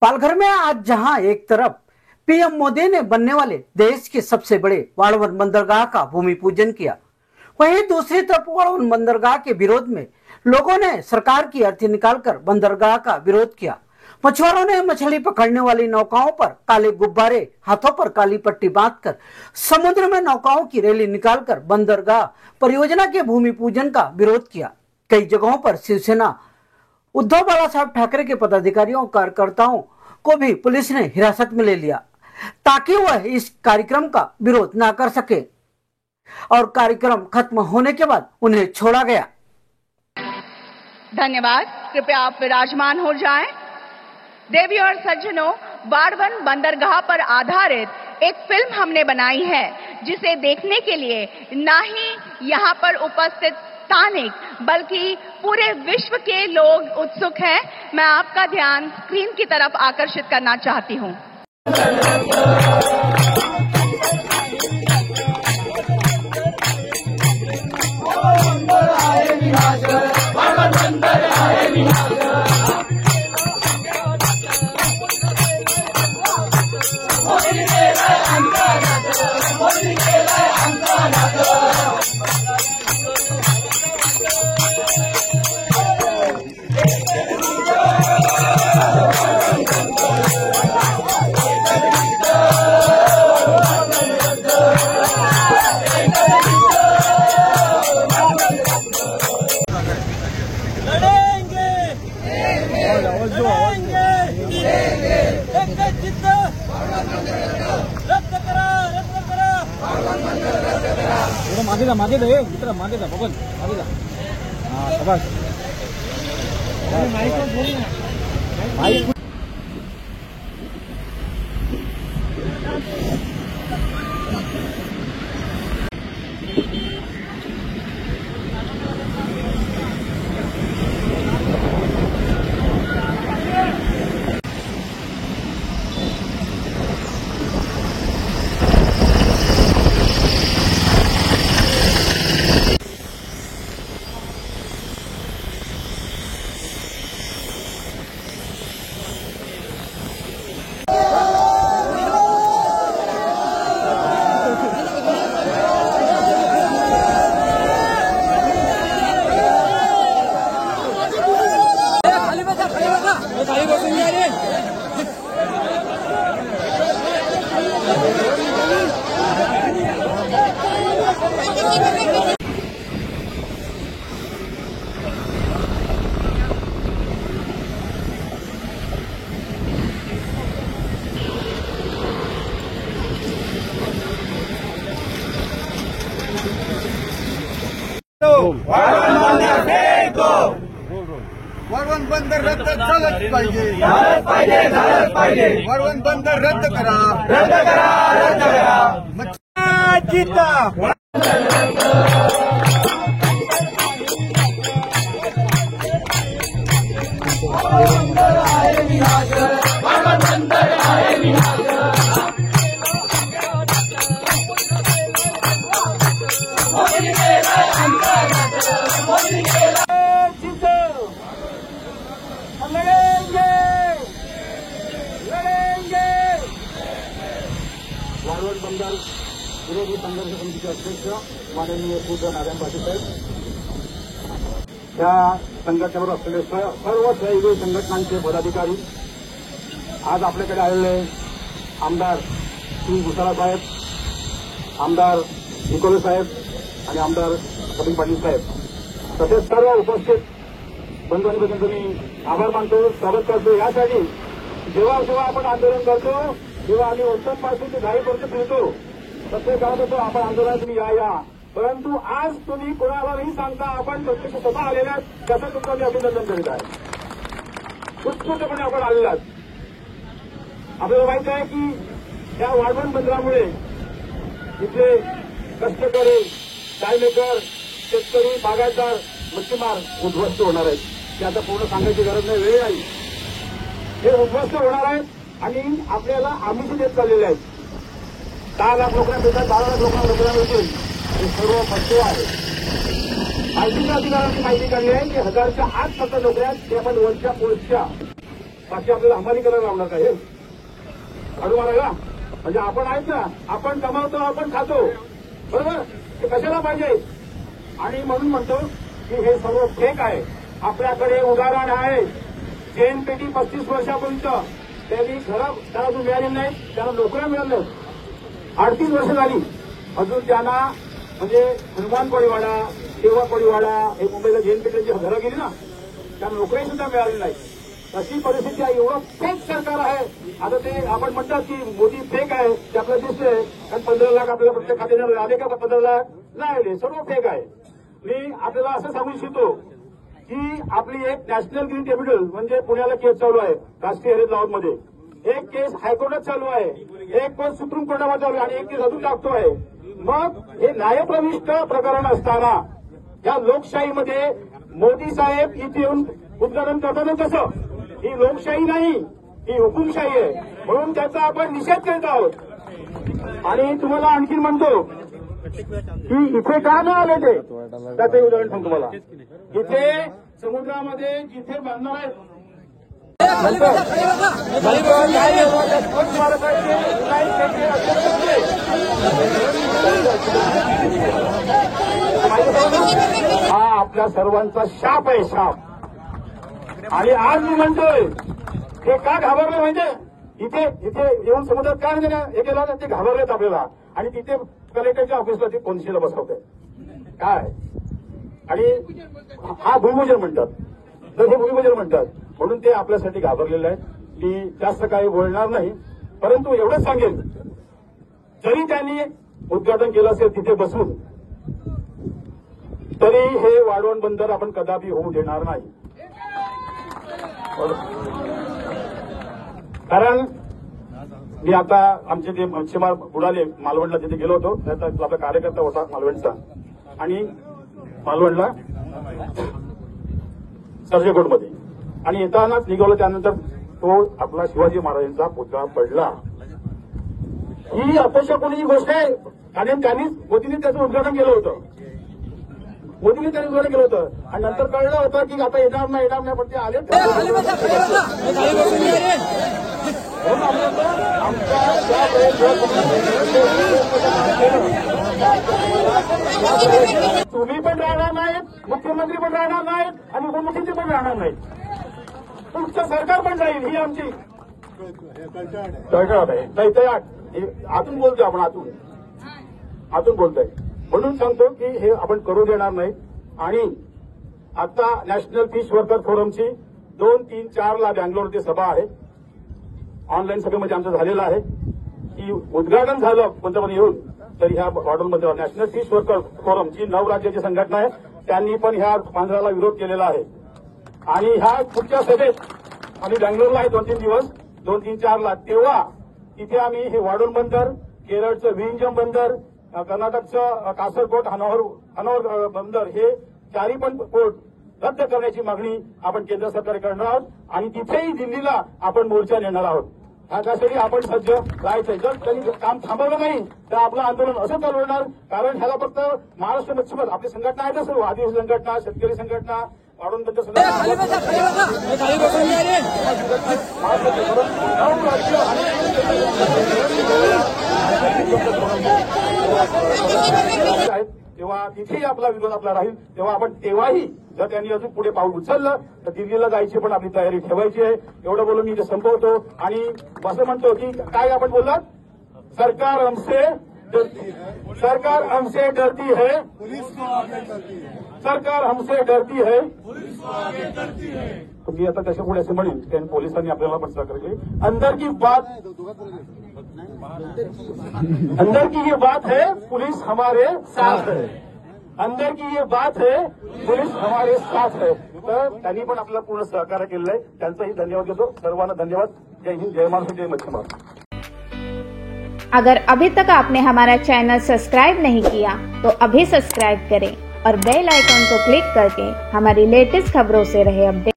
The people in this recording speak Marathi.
पालघर में आज जहां एक तरफ पीएम मोदी ने बनने वाले देश के सबसे बड़े वाड़वन बंदरगाह का भूमि पूजन किया, वहीं दूसरी तरफ वाड़वन बंदरगाह के विरोध में लोगों ने सरकार की अर्थी निकालकर बंदरगाह का विरोध किया। मछुआरों ने मछली पकड़ने वाली नौकाओं पर काले गुब्बारे, हाथों पर काली पट्टी बांधकर समुद्र में नौकाओं की रैली निकालकर बंदरगाह परियोजना के भूमि पूजन का विरोध किया। कई जगहों पर शिवसेना उद्धव बाला साहब ठाकरे के पदाधिकारियों कार्यकर्ताओं को भी पुलिस ने हिरासत में ले लिया ताकि वह इस कार्यक्रम का विरोध न कर सके और कार्यक्रम खत्म होने के बाद उन्हें छोड़ा गया। धन्यवाद। कृपया आप विराजमान हो जाएं। देवी और सज्जनों, वाड़वन बंदरगाह पर आधारित एक फिल्म हमने बनाई है जिसे देखने के लिए न ही यहाँ पर उपस्थित स्थानिक बल्कि पूरे विश्व के लोग उत्सुक हैं। मैं आपका ध्यान स्क्रीन की तरफ आकर्षित करना चाहती हूँ। मागे दे मित्र, मागे जा बघन, मागे जा। हां शाबाश। माईक बोल ना, माईक। वाळवंट बंदर रद्द झालंच पाहिजे, वाळवंट बंदर रद्द करा, जिता वाळवंट बंदर विरोधी संघर्ष समितीचे अध्यक्ष माननीय पूज्य नारायण पाटील साहेब, त्या संघटनेवर असलेले सर्व सहयोगी संघटनांचे पदाधिकारी, आज आपल्याकडे आलेले आमदार श्री भुसारा साहेब, आमदार निकोले साहेब आणि आमदार कपिल पाटील साहेब, तसेच सर्व उपस्थित बंधूंबद्दल मी आभार मानतो, स्वागत करतो। यासाठी जेव्हा आपण आंदोलन करतो तेव्हा आम्ही वर्षांपासून ते 10 वर्ष फिरतो, प्रत्येक गावात होतो आपण आंदोलनात तुम्ही या, परंतु आज तुम्ही कोणाला नाही सांगता आपण प्रत्यक्ष स्वतः आलेल्या त्याचं तुमचं मी अभिनंदन करीत आहे। उत्स्फूर्तपणे आपण आलेलात। आपल्याला माहित आहे की या वाळवंट बंदरामुळे इथले कष्टकरी, टायमेकर, शेतकरी, बागायतदार, मच्छीमार उद्ध्वस्त होणार आहेत। ते आता पूर्ण सांगायची गरज नाही, वेळ नाही, हे उद्ध्वस्त होणार आहेत आणि आपल्याला आमिष देत चाललेले आहेत। 10 लाख लोकांना मिळतात, 12 लाख लोकांना नोकऱ्या मिळतील, हे सर्व फसवे आहे। माहितीच्या अधिकाऱ्यांनी माहिती काढली आहे की 1000च्या आत फक्त नोकऱ्या, ते पण वरच्या पुढच्या बाकी आपल्याला अंमली करायला लावणार का हे अडू मारायला? म्हणजे आपण आहेत ना, आपण कमावतो, आपण खातो, बरोबर? हे कशाला पाहिजे? आणि म्हणून म्हणतो की हे सर्व फेक आहे. आपल्याकडे उदाहरण आहे, जैन पेटी 35 वर्षापर्यंत त्यांनी घरं त्याला अजून मिळाली नाही, त्यांना नोकऱ्या मिळाल्या नाही. 38 वर्ष झाली अजून त्यांना, म्हणजे हनुमान कोळीवाडा, सेवा कोळीवाडा, हे मुंबईला जैन पेटीची घरं गेली ना, त्यांना नोकरी सुद्धा मिळाली नाही. अशी परिस्थिती आहे. एवढं फेक सरकार आहे. आता ते आपण म्हणतात की मोदी फेक आहे, ते आपल्याला दिसतंय. कारण 15 लाख आपल्याला प्रत्येक खात्याने आले का? 15 लाख नाही आले, सर्व फेक आहे. मी आपल्याला असं सांगू इच्छितो की आपली एक नॅशनल ग्रीन ट्रिब्युनल म्हणजे पुण्याला केस चालू आहे, राष्ट्रीय हरित लॉमध्ये. एक केस हायकोर्टात चालू आहे, एक केस सुप्रीम कोर्टामध्ये चालू आहे आणि एक केस अजून टाकतो आहे. मग हे न्यायप्रविष्ट प्रकरण असताना या लोकशाहीमध्ये मोदी साहेब इथे येऊन उद्घाटन करताना कसं? ही लोकशाही नाही, ही हुकुमशाही आहे. म्हणून त्याचा आपण निषेध करीत आहोत. आणि तुम्हाला आणखी म्हणतो की इथे का नाही आले ते, त्याचं उदाहरण सांगतो तुम्हाला. इथे समुद्रामध्ये जिथे बांधणार आहेत हा आपल्या सर्वांचा शाप आहे, शाप. आणि आज मी म्हणतोय हे का घाबरले म्हणजे इथे येऊन समुद्रात काय म्हणजे हे केलं ना, ते घाबरलेत आपल्याला. आणि तिथे कलेक्टरच्या ऑफिसला ते कोणशीला बसवतंय काय. आणि हा भूमिपूजन म्हणतात, तर हे भूमिपूजन म्हणतात. म्हणून ते आपल्यासाठी घाबरलेलं आहे. मी जास्त काही बोलणार नाही, परंतु एवढंच सांगेन, जरी त्यांनी उद्घाटन केलं असेल तिथे बसून, तरी हे वाढवण बंदर आपण कदापि होऊ देणार नाही. कारण मी आता आमचे जे मच्छीमार बुडाले मालवणला तिथे गेलो होतो, त्याचा आपला कार्यकर्ता होता मालवणचा, आणि मालवणला सर्जेकोटमध्ये, आणि येतानाच निघालो. त्यानंतर तो आपला शिवाजी महाराजांचा पुतळा पडला. ही अपशकुनी गोष्ट आहे. आणि मोदींनी त्याचं उद्घाटन केलं होतं, उद्घाटन केलं होतं. आणि नंतर कळलं होतं की आता येणार नाही, पण ते आले. तुम्ही पण राहणार नाहीत, मुख्यमंत्री पण राहणार नाहीत, आणि उपमुख्यमंत्री पण राहणार नाहीत. तुमचं सरकार पण राहील. ही आमची तळतळाट आहे. आतून बोलतोय आपण, आतून बोलतोय. म्हणून सांगतो की हे आपण करू देणार नाही. आणि आता नॅशनल फिश वर्कर फोरमची 2, 3, 4 ला बँगलोरची सभा आहे. ऑनलाईन सभेमध्ये आमचं झालेलं आहे की उद्घाटन झालं पंतप्रधान येऊन, तर ह्या वाढवणमध्ये नॅशनल फिश वर्कर फोरम जी 9 राज्याची संघटना आहे, त्यांनी पण ह्या पांढऱ्याला विरोध केलेला आहे. आणि ह्या पुढच्या सभेत आम्ही बँगलोरला आहे 2-3 दिवस, 2, 3, 4 ला, तेव्हा तिथे आम्ही हे वाढवण बंदर, केरळचं विंजम बंदर, कर्नाटकचं कासरकोट हनोर बंदर, हे 4ही पण पोर्ट रद्द करण्याची मागणी आपण केंद्र सरकारकडे करणार आहोत. आणि तिथेही दिल्लीला आपण मोर्चा नेणार आहोत. त्यासाठी आपण सज्ज राहायचं. जर त्यांनी काम थांबवलं नाही तर आपलं आंदोलन असं चालवणार. कारण ह्याला फक्त महाराष्ट्र मच्छीमार आपली संघटना आहे ना, सर्व आदिवासी संघटना, शेतकरी संघटना, वाढवून त्यांच्या तेव्हा तिथेही आपला विरोध आपला राहील. तेव्हा आपण तेव्हाही जर त्यांनी अजून पुढे पाऊल उचललं तर दिल्लीला जायची पण आपली तयारी ठेवायची आहे. एवढं बोलून मी इथे संपवतो. आणि असं म्हणतो की काय आपण बोललात, सरकार हमसे डरती है, सरकार हमसे डरती है. मी आता कशा पुढे असं म्हणेन, कारण पोलिसांनी आपल्याला पण सहकार्य केले. अंदर की ये बात है, पुलिस हमारे साथ है. अंदर की ये बात है, पुलिस हमारे साथ है. तर त्यांनी पण आपल्याला पूर्ण सहकार्य केलेलं आहे. त्यांचाही धन्यवाद देतो. सर्वांना धन्यवाद. जय हिंद, जय महाराष्ट्र, जय मच्छीमार. अगर अभी तक आपने हमारा चैनल सब्सक्राइब नहीं किया तो अभी सब्सक्राइब करें और बेल आइकॉन को क्लिक करके हमारी लेटेस्ट खबरों से रहे अपडेट.